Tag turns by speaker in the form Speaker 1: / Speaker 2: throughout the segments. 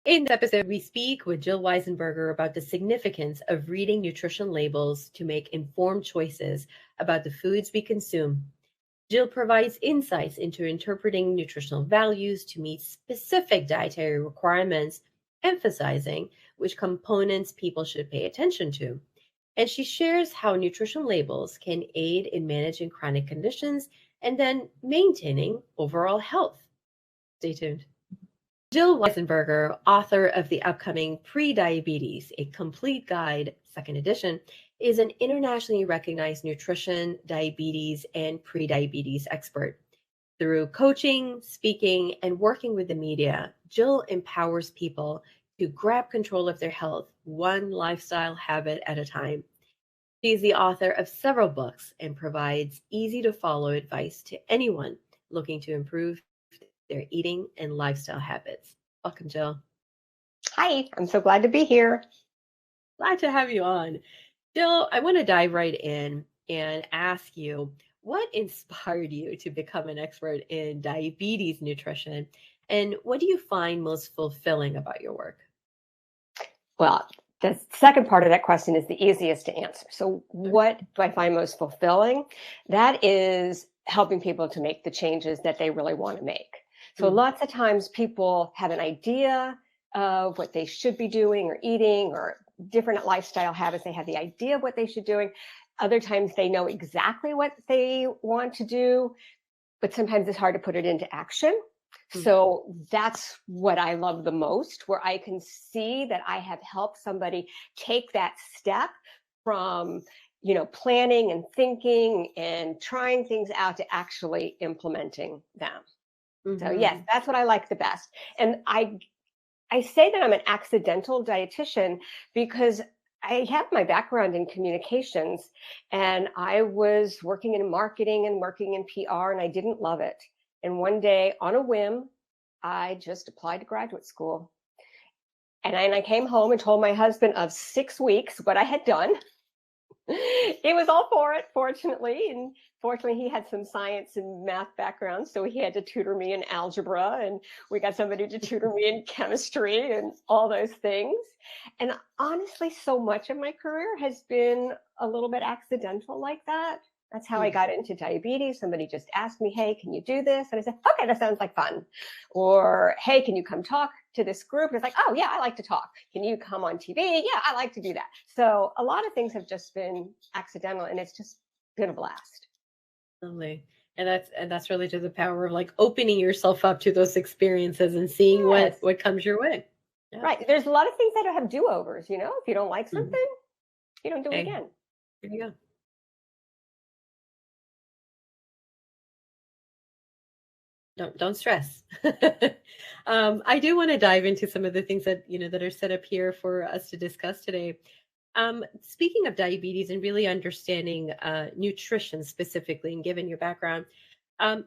Speaker 1: In this episode, we speak with Jill Weisenberger about the significance of reading nutrition labels to make informed choices about the foods we consume. Jill provides insights into interpreting nutritional values to meet specific dietary requirements, emphasizing which components people should pay attention to. And she shares how nutrition labels can aid in managing chronic conditions and then maintaining overall health. Stay tuned. Jill Weisenberger, author of the upcoming Prediabetes, a complete guide, second edition, is an internationally recognized nutrition, diabetes, and prediabetes expert. Through coaching, speaking, and working with the media, Jill empowers people to grab control of their health, one lifestyle habit at a time. She is the author of several books and provides easy to follow advice to anyone looking to improve their eating and lifestyle habits. Welcome, Jill.
Speaker 2: Hi, I'm so glad to be here.
Speaker 1: Glad to have you on. Jill, I want to dive right in and ask you, what inspired you to become an expert in diabetes nutrition? And what do you find most fulfilling about your work?
Speaker 2: Well, the second part of that question is the easiest to answer. So what do I find most fulfilling? That is helping people to make the changes that they really want to make. So lots of times people have an idea of what they should be doing or eating or different lifestyle habits. They have the idea of what they should be doing. Other times they know exactly what they want to do, but sometimes it's hard to put it into action. So that's what I love the most, where I can see that I have helped somebody take that step from, planning and thinking and trying things out to actually implementing them. So yes, that's what I like the best. And I say that I'm an accidental dietitian because I have my background in communications, and I was working in marketing and working in PR, and I didn't love it. And one day on a whim, I just applied to graduate school. And I came home and told my husband of 6 weeks what I had done. He was all for it, fortunately. And fortunately, he had some science and math background, so he had to tutor me in algebra, and we got somebody to tutor me in chemistry and all those things. And honestly, so much of my career has been a little bit accidental like that. That's how I got into diabetes. Somebody just asked me, hey, can you do this? And I said, okay, that sounds like fun. Or, hey, can you come talk to this group? And it's like, oh, yeah, I like to talk. Can you come on TV? Yeah, I like to do that. So a lot of things have just been accidental, and it's just been a blast.
Speaker 1: Lovely. And that's really just the power of like opening yourself up to those experiences and seeing what comes your way.
Speaker 2: Yeah. Right. There's a lot of things that don't have do-overs, If you don't like something, you don't do it again.
Speaker 1: There you go. Don't stress. I do want to dive into some of the things that that are set up here for us to discuss today. Speaking of diabetes and really understanding nutrition specifically, and given your background,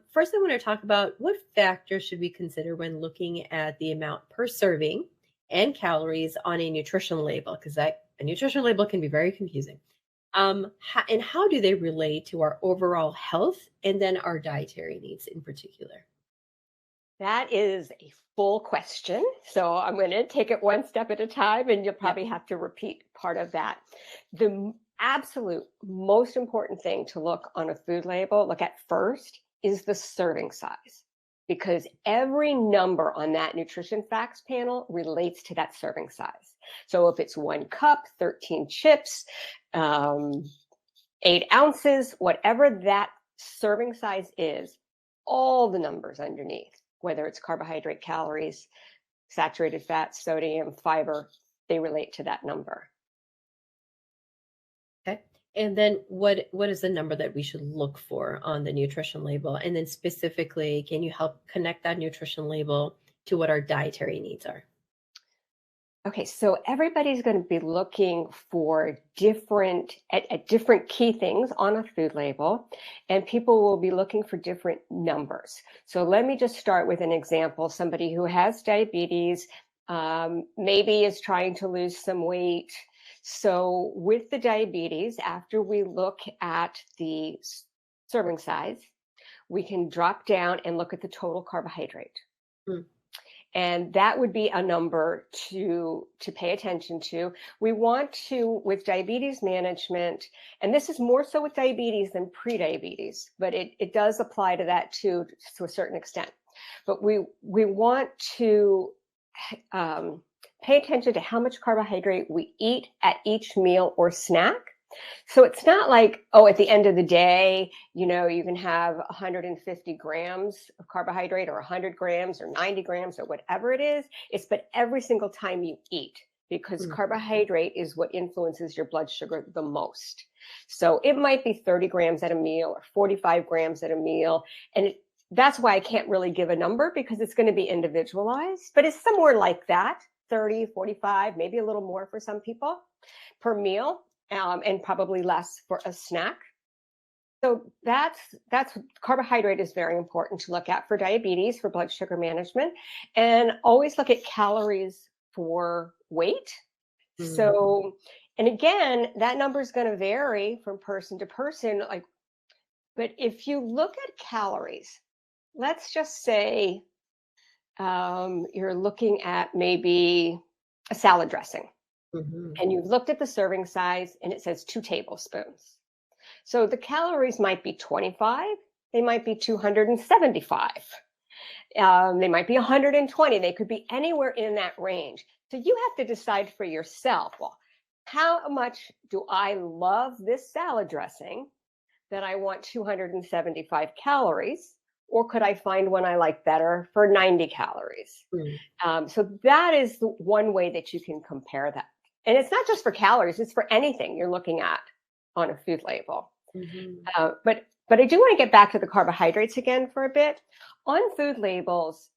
Speaker 1: first I want to talk about what factors should we consider when looking at the amount per serving and calories on a nutrition label, because a nutrition label can be very confusing. And how do they relate to our overall health and then our dietary needs in particular?
Speaker 2: That is a full question. So I'm going to take it one step at a time, and you'll probably have to repeat part of that. The absolute most important thing to look on a food label, look at first, is the serving size, because every number on that nutrition facts panel relates to that serving size. So if it's 1 cup, 13 chips, 8 ounces, whatever that serving size is, all the numbers underneath, whether it's carbohydrate, calories, saturated fats, sodium, fiber, they relate to that number.
Speaker 1: Okay. And then what is the number that we should look for on the nutrition label? And then specifically, can you help connect that nutrition label to what our dietary needs are?
Speaker 2: Okay, so everybody's going to be looking for different key things on a food label, and people will be looking for different numbers. So let me just start with an example. Somebody who has diabetes, maybe is trying to lose some weight. So with the diabetes, after we look at the serving size, we can drop down and look at the total carbohydrate. And that would be a number to pay attention to. We want to, with diabetes management, and this is more so with diabetes than prediabetes, but it does apply to that too, to a certain extent. But we want to pay attention to how much carbohydrate we eat at each meal or snack. So it's not like, oh, at the end of the day, you can have 150 grams of carbohydrate or 100 grams or 90 grams or whatever it is. It's but every single time you eat, because carbohydrate is what influences your blood sugar the most. So it might be 30 grams at a meal or 45 grams at a meal. And that's why I can't really give a number, because it's going to be individualized, but it's somewhere like that, 30, 45, maybe a little more for some people per meal. And probably less for a snack. So that's carbohydrate is very important to look at for diabetes, for blood sugar management, and always look at calories for weight. So, and again, that number is going to vary from person to person. But if you look at calories, let's just say you're looking at maybe a salad dressing. And you've looked at the serving size and it says 2 tablespoons. So the calories might be 25, they might be 275, they might be 120, they could be anywhere in that range. So you have to decide for yourself, well, how much do I love this salad dressing that I want 275 calories? Or could I find one I like better for 90 calories? So that is the one way that you can compare that. And it's not just for calories, it's for anything you're looking at on a food label. But I do want to get back to the carbohydrates again for a bit. On food labels,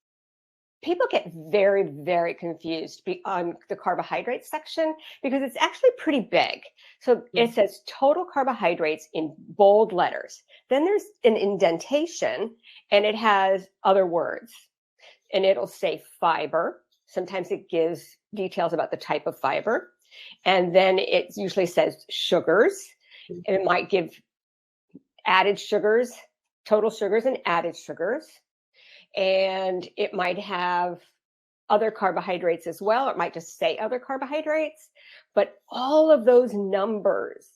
Speaker 2: people get very, very confused on the carbohydrate section because it's actually pretty big. So it says total carbohydrates in bold letters. Then there's an indentation and it has other words. And it'll say fiber. Sometimes it gives details about the type of fiber. And then it usually says sugars. And it might give added sugars, total sugars and added sugars. And it might have other carbohydrates as well. It might just say other carbohydrates. But all of those numbers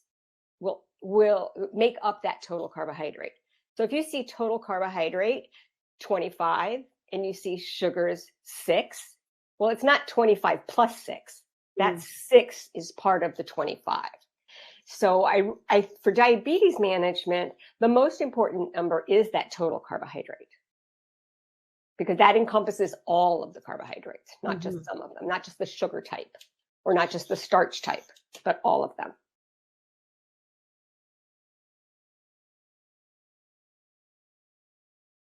Speaker 2: will make up that total carbohydrate. So if you see total carbohydrate 25 and you see sugars 6, well, it's not 25 plus 6. That 6 is part of the 25. So I for diabetes management, the most important number is that total carbohydrate, because that encompasses all of the carbohydrates, not just some of them, not just the sugar type or not just the starch type, but all of them.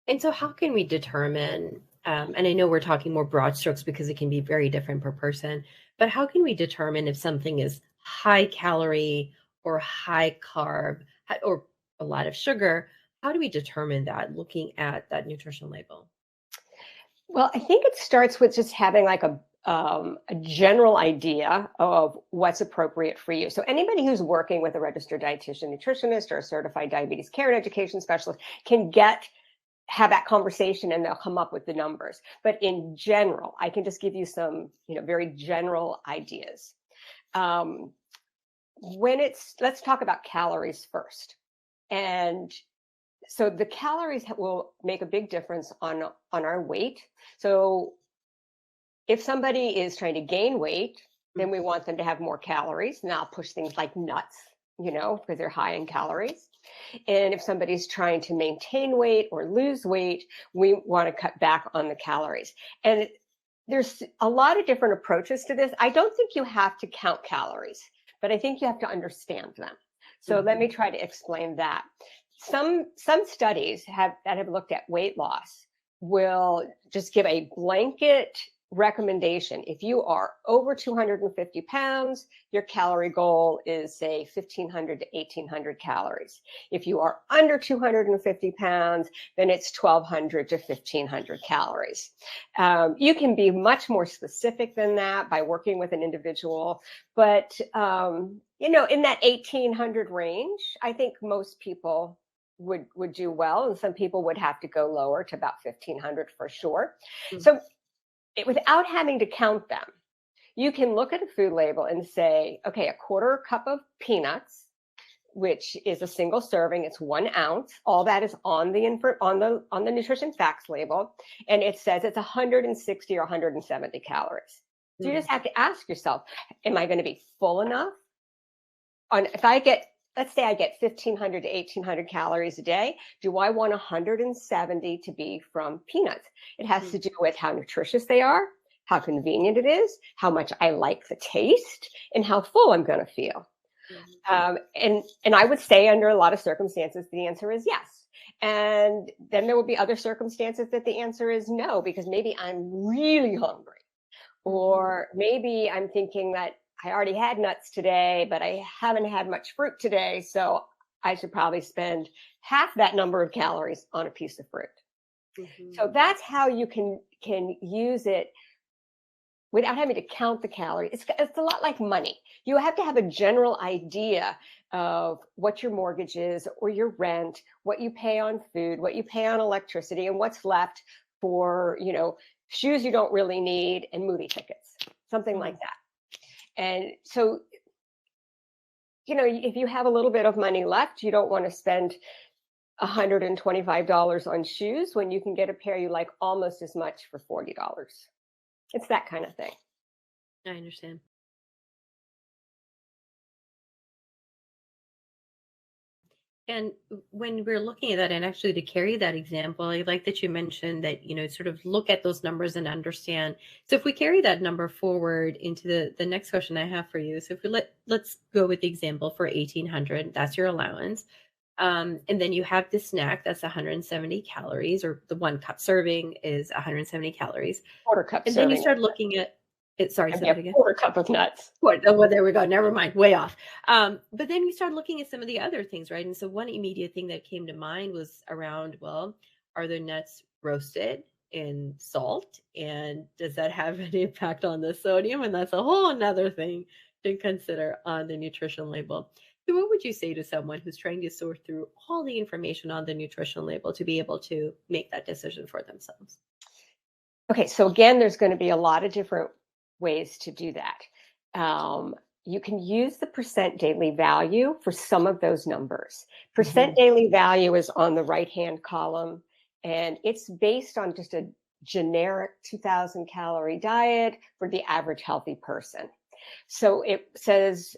Speaker 1: And so how can we determine, and I know we're talking more broad strokes because it can be very different per person, but how can we determine if something is high calorie or high carb or a lot of sugar? How do we determine that looking at that nutrition label?
Speaker 2: Well, I think it starts with just having like a general idea of what's appropriate for you. So anybody who's working with a registered dietitian, nutritionist, or a certified diabetes care and education specialist can have that conversation and they'll come up with the numbers. But in general, I can just give you some, very general ideas. Let's talk about calories first. And so the calories will make a big difference on our weight. So if somebody is trying to gain weight, then we want them to have more calories. And I'll push things like nuts, because they're high in calories. And if somebody's trying to maintain weight or lose weight, we want to cut back on the calories. And there's a lot of different approaches to this. I don't think you have to count calories, but I think you have to understand them. So let me try to explain that. Some studies that have looked at weight loss will just give a blanket recommendation. If you are over 250 pounds, your calorie goal is say 1,500 to 1,800 calories. If you are under 250 pounds, then it's 1,200 to 1,500 calories. You can be much more specific than that by working with an individual, but in that 1,800 range, I think most people would do well, and some people would have to go lower to about 1,500 for sure. So without having to count them, you can look at a food label and say, okay, a quarter cup of peanuts, which is a single serving, it's 1 ounce. All that is on the nutrition facts label, and it says it's 160 or 170 calories. So you just have to ask yourself, am I going to be full enough? If I get, let's say I get 1,500 to 1,800 calories a day, do I want 170 to be from peanuts? It has to do with how nutritious they are, how convenient it is, how much I like the taste, and how full I'm going to feel. And I would say under a lot of circumstances, the answer is yes. And then there will be other circumstances that the answer is no, because maybe I'm really hungry. Or maybe I'm thinking that I already had nuts today, but I haven't had much fruit today. So I should probably spend half that number of calories on a piece of fruit. So that's how you can use it without having to count the calories. It's a lot like money. You have to have a general idea of what your mortgage is or your rent, what you pay on food, what you pay on electricity, and what's left for, shoes you don't really need and movie tickets, something like that. And so, if you have a little bit of money left, you don't want to spend $125 on shoes when you can get a pair you like almost as much for $40. It's that kind of thing.
Speaker 1: I understand. And when we're looking at that, and actually to carry that example, I like that you mentioned that, sort of look at those numbers and understand. So if we carry that number forward into the next question I have for you. So if we let's go with the example for 1,800, that's your allowance. And then you have the snack that's 170 calories, or the 1 cup serving is 170 calories.
Speaker 2: Quarter cup
Speaker 1: And
Speaker 2: serving.
Speaker 1: then you start looking at it. Sorry, say that again.
Speaker 2: Quarter cup of nuts.
Speaker 1: Oh, well, there we go. Never mind. Way off. But then you start looking at some of the other things, right? And so one immediate thing that came to mind was around, well, are the nuts roasted in salt? And does that have an impact on the sodium? And that's a whole another thing to consider on the nutrition label. So what would you say to someone who's trying to sort through all the information on the nutrition label to be able to make that decision for themselves?
Speaker 2: Okay, so again, there's going to be a lot of different ways to do that. You can use the percent daily value for some of those numbers. Percent daily value is on the right-hand column, and it's based on just a generic 2,000 calorie diet for the average healthy person. So it says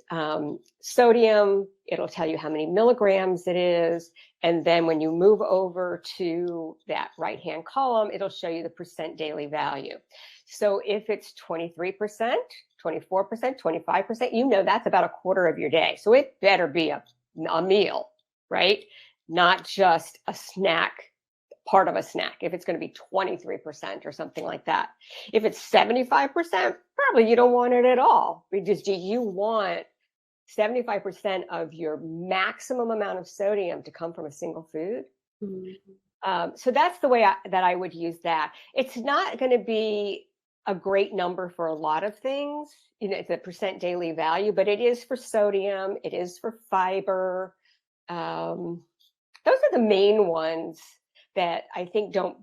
Speaker 2: sodium, it'll tell you how many milligrams it is. And then when you move over to that right-hand column, it'll show you the percent daily value. So if it's 23%, 24%, 25%, that's about a quarter of your day. So it better be a meal, right? Not just a snack, part of a snack, if it's going to be 23% or something like that. If it's 75%, probably you don't want it at all. Because do you want 75% of your maximum amount of sodium to come from a single food? So that's the way that I would use that. It's not going to be a great number for a lot of things, it's a percent daily value, but it is for sodium, it is for fiber. Those are the main ones that I think don't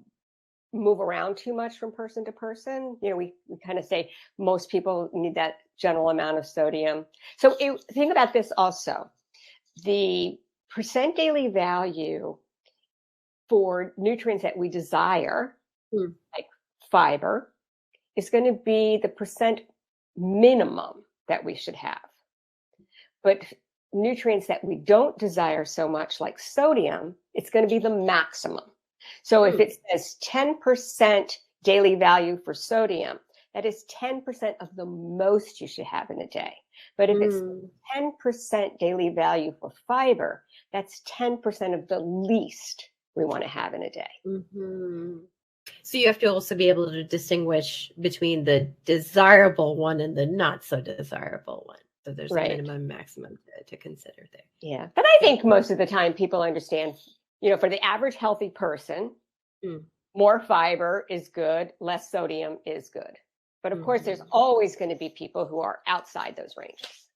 Speaker 2: move around too much from person to person. We kind of say most people need that general amount of sodium. So think about this also. The percent daily value for nutrients that we desire, like fiber, is going to be the percent minimum that we should have. But nutrients that we don't desire so much, like sodium, it's going to be the maximum. So if it says 10% daily value for sodium, that is 10% of the most you should have in a day. But if it's 10% daily value for fiber, that's 10% of the least we want to have in a day.
Speaker 1: So you have to also be able to distinguish between the desirable one and the not so desirable one. So there's a minimum, maximum to consider there.
Speaker 2: Yeah. But I think most of the time people understand, for the average healthy person, more fiber is good, less sodium is good. But of course, there's always going to be people who are outside those ranges.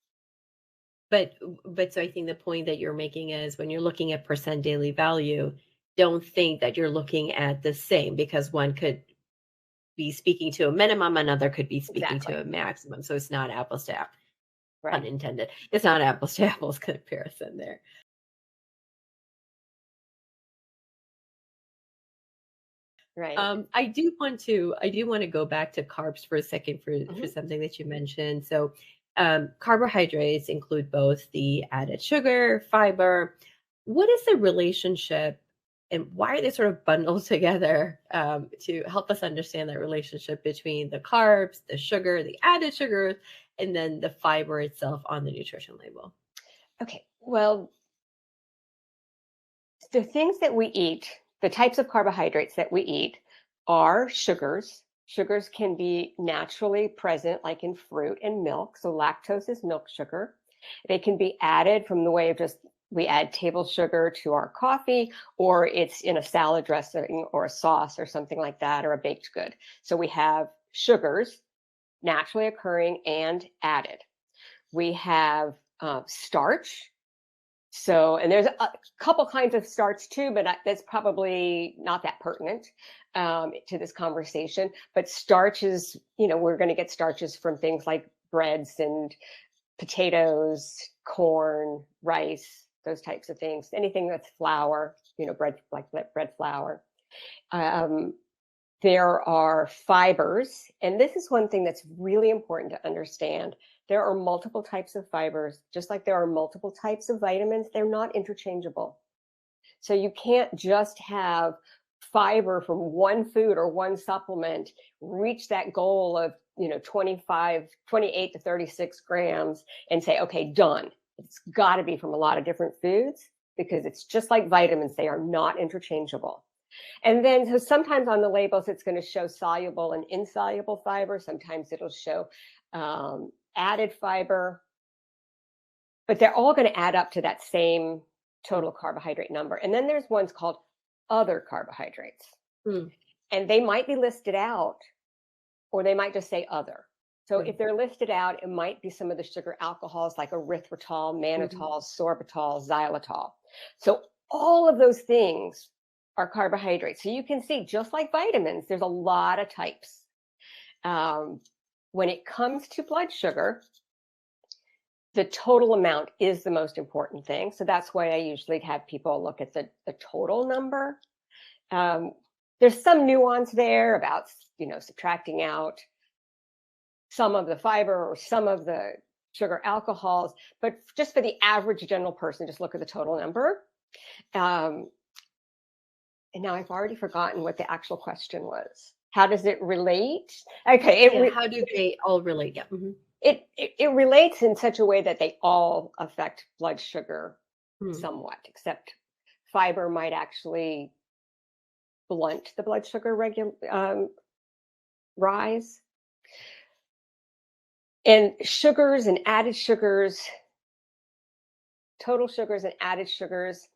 Speaker 1: But so I think the point that you're making is when you're looking at percent daily value, don't think that you're looking at the same, because one could be speaking to a minimum, another could be speaking
Speaker 2: Exactly.
Speaker 1: to a maximum. So it's not apples to apples,
Speaker 2: Right.
Speaker 1: unintended. It's not apples to apples comparison there.
Speaker 2: Right.
Speaker 1: I do want to go back to carbs for a second for
Speaker 2: Hmm.
Speaker 1: something that you mentioned. So carbohydrates include both the added sugar, fiber. What is the relationship and why are they sort of bundled together to help us understand that relationship between the carbs, the sugar, the added sugar, and then the fiber itself on the nutrition label?
Speaker 2: Okay. Well, the things that we eat, the types of carbohydrates that we eat are sugars. Sugars can be naturally present, like in fruit and milk. So lactose is milk sugar. They can be added from the way of just we add table sugar to our coffee, or it's in a salad dressing or a sauce or something like that, or a baked good. So we have sugars naturally occurring and added. We have starch. So, and there's a couple kinds of starch too, but that's probably not that pertinent to this conversation. But starches, we're going to get starches from things like breads and potatoes, corn, rice, those types of things. Anything that's flour, bread, like bread flour. Um, there are fibers, and this is one thing that's really important to understand. There are multiple types of fibers, just like there are multiple types of vitamins. They're not interchangeable. So you can't just have fiber from one food or one supplement reach that goal of 28 to 36 grams and say, okay, done. It's got to be from a lot of different foods because it's just like vitamins. They are not interchangeable. And then, so sometimes on the labels, it's going to show soluble and insoluble fiber. Sometimes it'll show added fiber, but they're all going to add up to that same total carbohydrate number. And then there's ones called other carbohydrates,
Speaker 1: Mm,
Speaker 2: and they might be listed out, or they might just say other. So
Speaker 1: mm,
Speaker 2: if they're listed out, it might be some of the sugar alcohols like erythritol,
Speaker 1: mhm.
Speaker 2: mannitol, sorbitol, xylitol. So all of those things are carbohydrates. So you can see, just like vitamins, there's a lot of types. Um, when it comes to blood sugar, the total amount is the most important thing. So that's why I usually have people look at the total number. Um, there's some nuance there about, subtracting out some of the fiber or some of the sugar alcohols, but just for the average general person, just look at the total number. Um, and now I've already forgotten what the actual question was. How does it relate? Okay,
Speaker 1: Yeah, how do they all relate? Yeah.
Speaker 2: it relates in such a way that they all affect blood sugar
Speaker 1: Mm,
Speaker 2: somewhat, except fiber might actually blunt the blood sugar rise. And sugars and added sugars, total sugars and added sugars,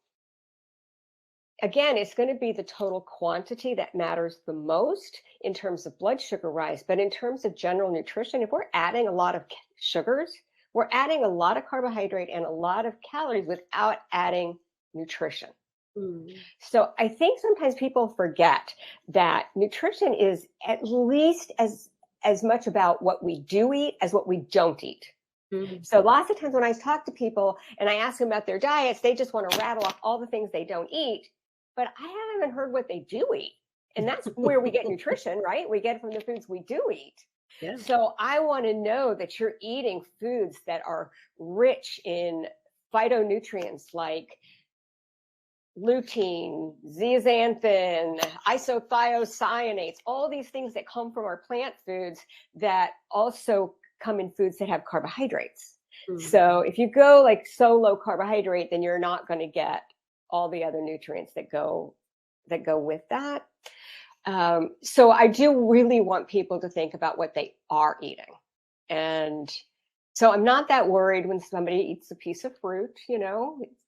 Speaker 2: again, it's going to be the total quantity that matters the most in terms of blood sugar rise. But in terms of general nutrition, if we're adding a lot of sugars, we're adding a lot of carbohydrate and a lot of calories without adding nutrition.
Speaker 1: mm,
Speaker 2: So I think sometimes people forget that nutrition is at least as much about what we do eat as what we don't eat.
Speaker 1: mm.
Speaker 2: So lots of times when I talk to people and I ask them about their diets, they just want to rattle off all the things they don't eat, but I haven't heard what they do eat. And that's where we get nutrition, right? We get it from the foods we do eat.
Speaker 1: Yeah.
Speaker 2: So I want to know that you're eating foods that are rich in phytonutrients like lutein, zeaxanthin, isothiocyanates, all these things that come from our plant foods that also come in foods that have carbohydrates.
Speaker 1: Mm.
Speaker 2: So if you go like so low carbohydrate, then you're not going to get all the other nutrients that go with that. So I do really want people to think about what they are eating. And so I'm not that worried when somebody eats a piece of fruit,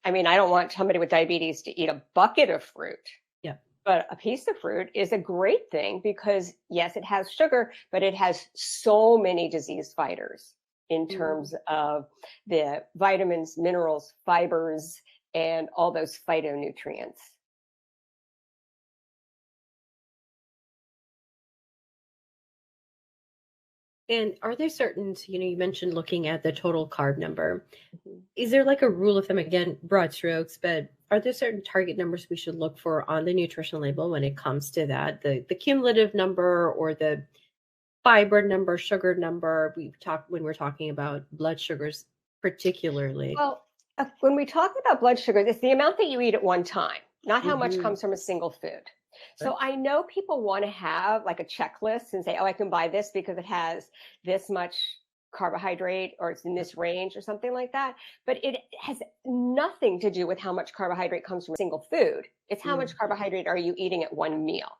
Speaker 2: I mean, I don't want somebody with diabetes to eat a bucket of fruit,
Speaker 1: Yeah.
Speaker 2: but a piece of fruit is a great thing because, yes, it has sugar, but it has so many disease fighters in
Speaker 1: Mm.
Speaker 2: terms of the vitamins, minerals, fibers, and all those phytonutrients.
Speaker 1: And are there certain, you mentioned looking at the total carb number.
Speaker 2: Mhm.
Speaker 1: Is there like a rule of thumb, again, broad strokes, but are there certain target numbers we should look for on the nutrition label when it comes to that? The cumulative number or the fiber number, sugar number? We talk when we're talking about blood sugars particularly.
Speaker 2: Well, when we talk about blood sugar, it's the amount that you eat at one time, not how much
Speaker 1: Hmm.
Speaker 2: comes from a single food.
Speaker 1: Right.
Speaker 2: So I know people want to have like a checklist and say, oh, I can buy this because it has this much carbohydrate or it's in this range or something like that. But it has nothing to do with how much carbohydrate comes from a single food. It's how much
Speaker 1: Mhm.
Speaker 2: carbohydrate are you eating at one meal.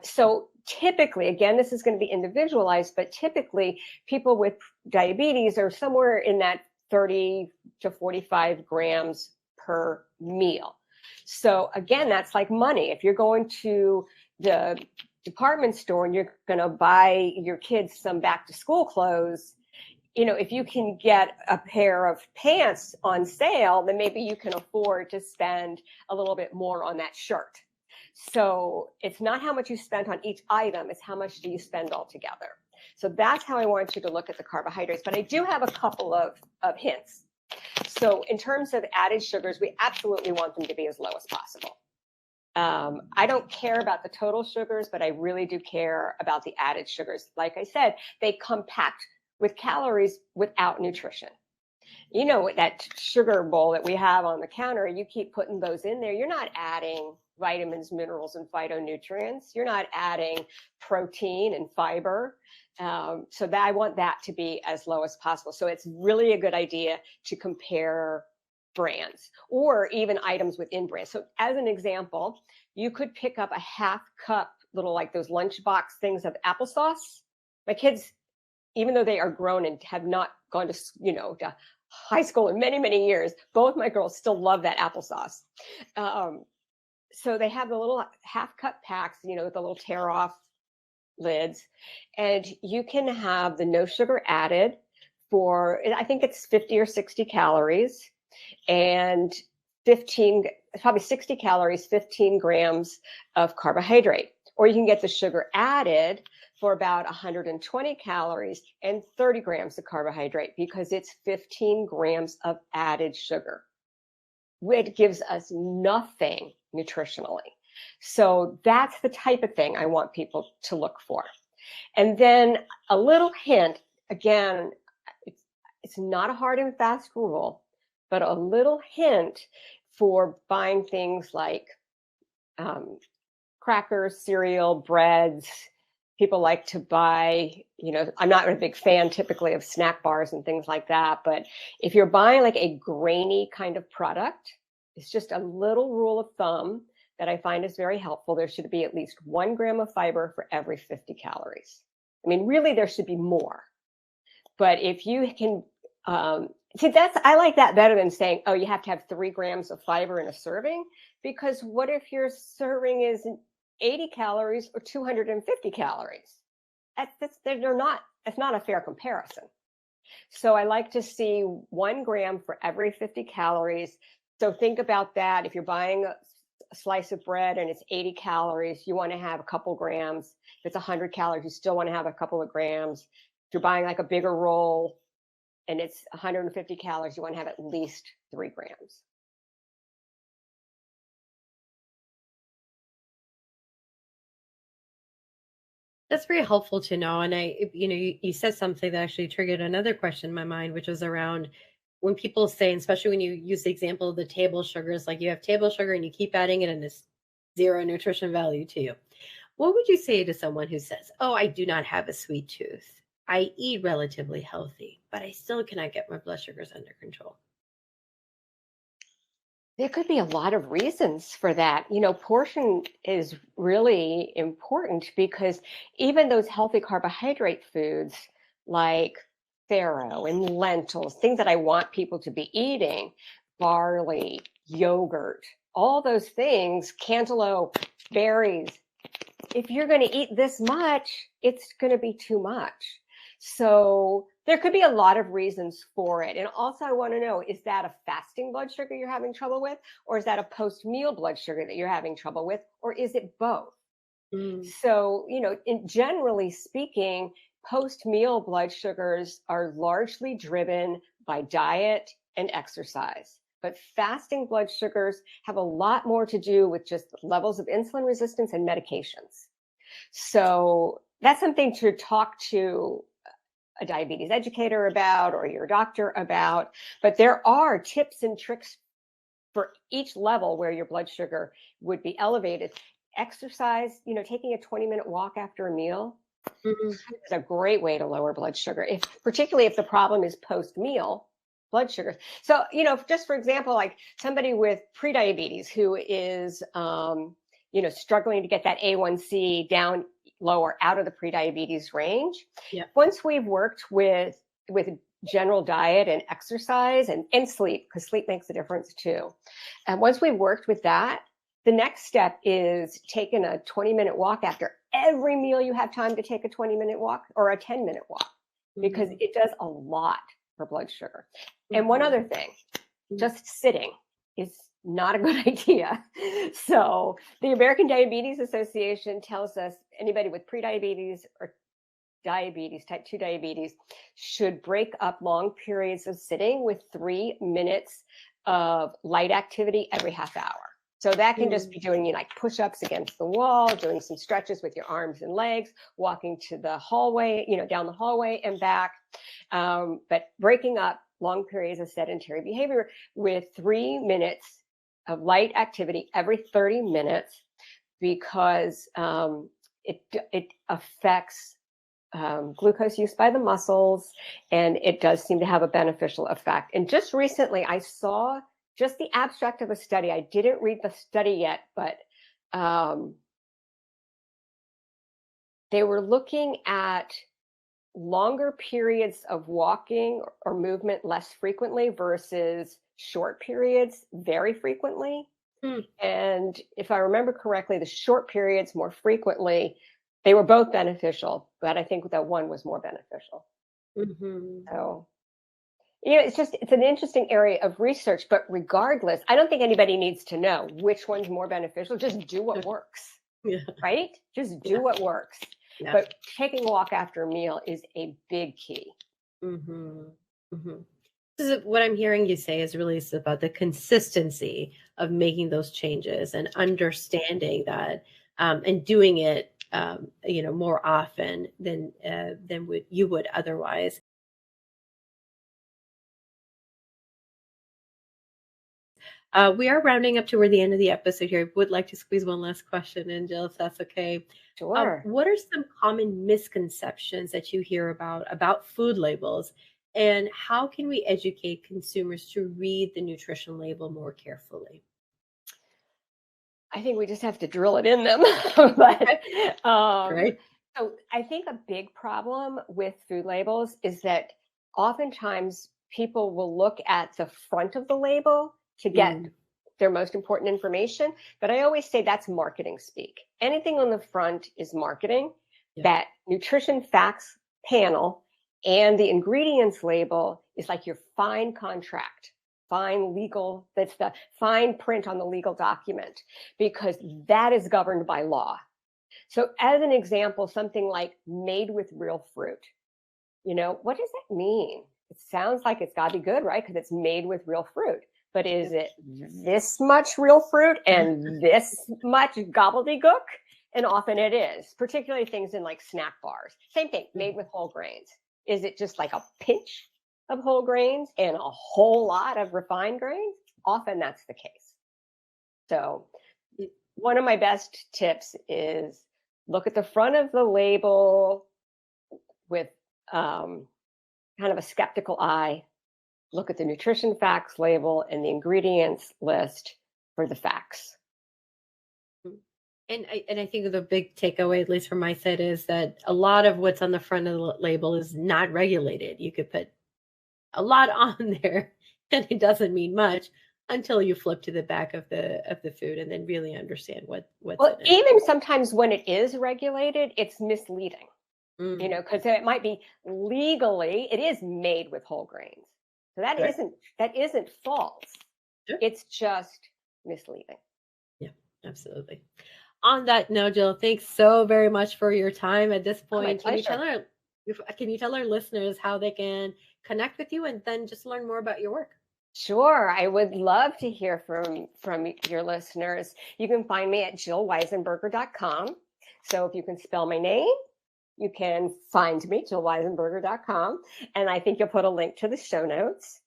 Speaker 2: So typically, again, this is going to be individualized, but typically people with diabetes are somewhere in that 30 to 45 grams per meal. So again, that's like money. If you're going to the department store and you're going to buy your kids some back to school clothes, if you can get a pair of pants on sale, then maybe you can afford to spend a little bit more on that shirt. So it's not how much you spent on each item, it's how much do you spend altogether. So that's how I want you to look at the carbohydrates. But I do have a couple of hints. So in terms of added sugars, we absolutely want them to be as low as possible. I don't care about the total sugars, but I really do care about the added sugars. Like I said, they come packed with calories without nutrition. That sugar bowl that we have on the counter, you keep putting those in there. You're not adding vitamins, minerals, and phytonutrients. You're not adding protein and fiber. So that I want that to be as low as possible. So it's really a good idea to compare brands or even items within brands. So as an example, you could pick up a half cup, little like those lunchbox things of applesauce. My kids, even though they are grown and have not gone to high school in many, many years, both my girls still love that applesauce. Um, so they have the little half cup packs, with the little tear off lids, and you can have the no sugar added for, I think it's 50 or 60 calories and 15, probably 60 calories, 15 grams of carbohydrate. Or you can get the sugar added for about 120 calories and 30 grams of carbohydrate because it's 15 grams of added sugar, which gives us nothing nutritionally. So that's the type of thing I want people to look for. And then a little hint, again, it's not a hard and fast rule, but a little hint for buying things like crackers, cereal, breads. People like to buy, I'm not a big fan typically of snack bars and things like that, but if you're buying like a grainy kind of product, it's just a little rule of thumb that I find is very helpful. There should be at least 1 gram of fiber for every 50 calories. I mean, really, there should be more. But if you can, I like that better than saying, oh, you have to have 3 grams of fiber in a serving, because what if your serving is 80 calories or 250 calories? That's not a fair comparison. So I like to see 1 gram for every 50 calories. So think about that. If you're buying a slice of bread and it's 80 calories, you want to have a couple grams. If it's 100 calories, you still want to have a couple of grams. If you're buying like a bigger roll and it's 150 calories, you want to have at least 3 grams.
Speaker 1: That's very helpful to know. And you said something that actually triggered another question in my mind, which was around when people say, and especially when you use the example of the table sugars, like you have table sugar and you keep adding it and it's zero nutrition value to you. What would you say to someone who says, oh, I do not have a sweet tooth? I eat relatively healthy, but I still cannot get my blood sugars under control.
Speaker 2: There could be a lot of reasons for that. Portion is really important because even those healthy carbohydrate foods like farro and lentils, things that I want people to be eating, barley, yogurt, all those things, cantaloupe, berries, if you're going to eat this much, it's going to be too much. So there could be a lot of reasons for it. And also, I want to know, is that a fasting blood sugar you're having trouble with? Or is that a post meal blood sugar that you're having trouble with? Or is it both?
Speaker 1: Mm.
Speaker 2: So, generally speaking, post-meal blood sugars are largely driven by diet and exercise. But fasting blood sugars have a lot more to do with just levels of insulin resistance and medications. So that's something to talk to a diabetes educator about or your doctor about. But there are tips and tricks for each level where your blood sugar would be elevated. Exercise, taking a 20-minute walk after a meal is a great way to lower blood sugar, particularly if the problem is post-meal blood sugar. So, just for example, like somebody with prediabetes who is, struggling to get that A1C down lower out of the prediabetes range.
Speaker 1: Yeah.
Speaker 2: Once we've worked with general diet and exercise and sleep, because sleep makes a difference too. And once we've worked with that, the next step is taking a 20-minute walk after every meal. You have time to take a 20-minute walk or a 10-minute walk, because it does a lot for blood sugar. And one other thing, just sitting is not a good idea. So the American Diabetes Association tells us anybody with prediabetes or diabetes, type 2 diabetes, should break up long periods of sitting with 3 minutes of light activity every half hour. So that can just be doing like push-ups against the wall, doing some stretches with your arms and legs, walking to the hallway, down the hallway and back. But breaking up long periods of sedentary behavior with 3 minutes of light activity every 30 minutes, because it affects glucose use by the muscles, and it does seem to have a beneficial effect. And just recently, I saw just the abstract of a study. I didn't read the study yet, but they were looking at longer periods of walking or movement less frequently versus short periods very frequently. And if I remember correctly, the short periods more frequently, they were both beneficial, but I think that one was more beneficial. So, it's an interesting area of research, but regardless, I don't think anybody needs to know which one's more beneficial. Just do what works, right? Just do what works. Yeah. But taking a walk after a meal is a big key.
Speaker 1: This is what I'm hearing you say is really about the consistency of making those changes and understanding that and doing it more often than you would otherwise. We are rounding up toward the end of the episode here. I would like to squeeze one last question in, Jill, if that's okay.
Speaker 2: Sure.
Speaker 1: What are some common misconceptions that you hear about food labels, and how can we educate consumers to read the nutrition label more carefully?
Speaker 2: I think we just have to drill it in them. But,
Speaker 1: Right.
Speaker 2: So I think a big problem with food labels is that oftentimes people will look at the front of the label to get their most important information. But I always say that's marketing speak. Anything on the front is marketing. That nutrition facts panel and the ingredients label is like your fine contract. Fine legal, that's the fine print on the legal document, because that is governed by law. So as an example, something like made with real fruit, what does that mean? It sounds like it's got to be good, right? Because it's made with real fruit. But is it this much real fruit and this much gobbledygook? And often it is, particularly things in like snack bars. Same thing, made with whole grains. Is it just like a pinch of whole grains and a whole lot of refined grains? Often that's the case. So one of my best tips is look at the front of the label with kind of a skeptical eye. Look at the nutrition facts label and the ingredients list for the facts.
Speaker 1: And I think the big takeaway, at least from my side, is that a lot of what's on the front of the label is not regulated. You could put a lot on there and it doesn't mean much until you flip to the back of the food and then really understand what's in it.
Speaker 2: Even sometimes when it is regulated, it's misleading, because it might be legally, it is made with whole grains. So that isn't false.
Speaker 1: Sure.
Speaker 2: It's just misleading.
Speaker 1: Yeah, absolutely. On that note, Jill, thanks so very much for your time at this point.
Speaker 2: My pleasure.
Speaker 1: Can you tell Can you tell our listeners how they can connect with you and then just learn more about your work?
Speaker 2: Sure, I would love to hear from your listeners. You can find me at jillweisenberger.com. So if you can spell my name, you can find me, jillweisenberger.com. And I think you'll put a link to the show notes.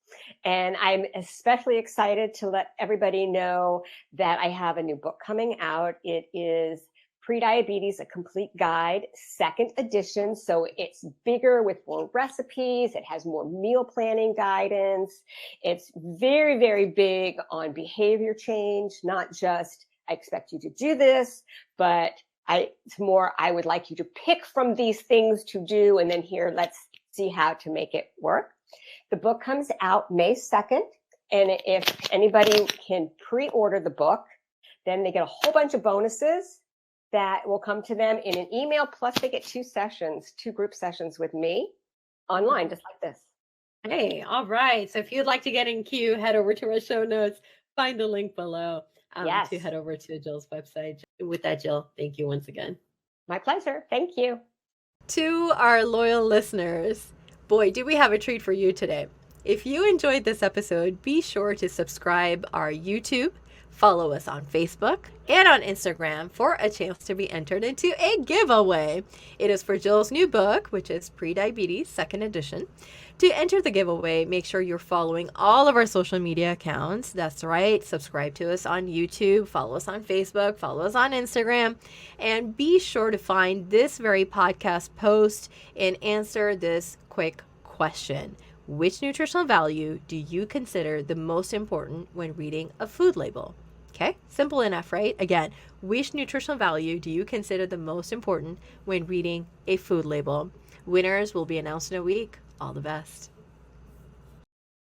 Speaker 2: And I'm especially excited to let everybody know that I have a new book coming out. It is Prediabetes, a Complete Guide, second edition. So it's bigger with more recipes. It has more meal planning guidance. It's very, very big on behavior change, not just, I expect you to do this, but it's more, I would like you to pick from these things to do, and then here, let's see how to make it work. The book comes out May 2nd, and if anybody can pre-order the book, then they get a whole bunch of bonuses that will come to them in an email, plus they get two group sessions with me online, just like this.
Speaker 1: Hey, all right. So if you'd like to get in queue, head over to our show notes, find the link below
Speaker 2: Yes.
Speaker 1: to head over to Jill's website. With that, Jill, thank you once again.
Speaker 2: My pleasure. Thank you.
Speaker 1: To our loyal listeners, boy, do we have a treat for you today. If you enjoyed this episode, be sure to subscribe our YouTube, follow us on Facebook and on Instagram for a chance to be entered into a giveaway. It is for Jill's new book, which is Prediabetes, second edition. To enter the giveaway, make sure you're following all of our social media accounts. That's right. Subscribe to us on YouTube, follow us on Facebook, follow us on Instagram, and be sure to find this very podcast post and answer this quick question. Which nutritional value do you consider the most important when reading a food label? Okay, simple enough, right? Again, which nutritional value do you consider the most important when reading a food label? Winners will be announced in a week. All the best.